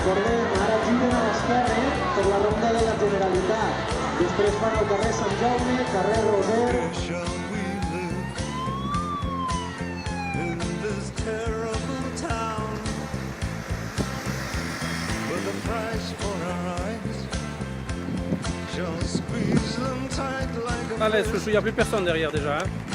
Recordem, ara giren a l'esquerra per la ronda de la Generalitat. Després van al carrer Sant Jaume, carrer Roser. Allez, chouchou, il n'y a plus personne derrière déjà. Hein.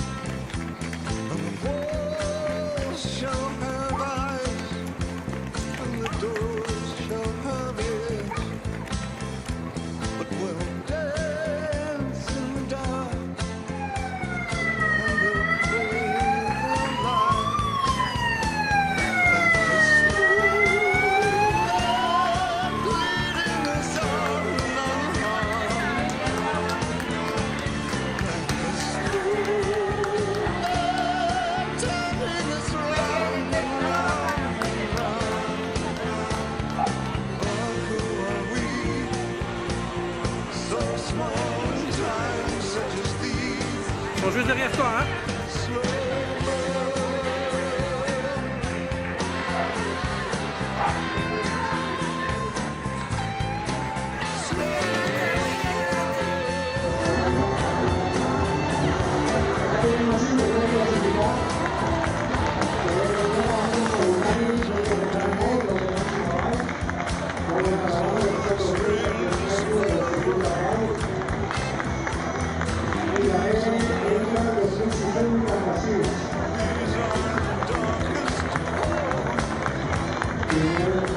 Ils sont juste derrière toi, hein.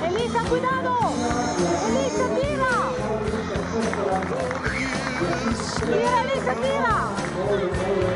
Elisa, cuidado! Elisa, tira! Tira, Elisa, tira!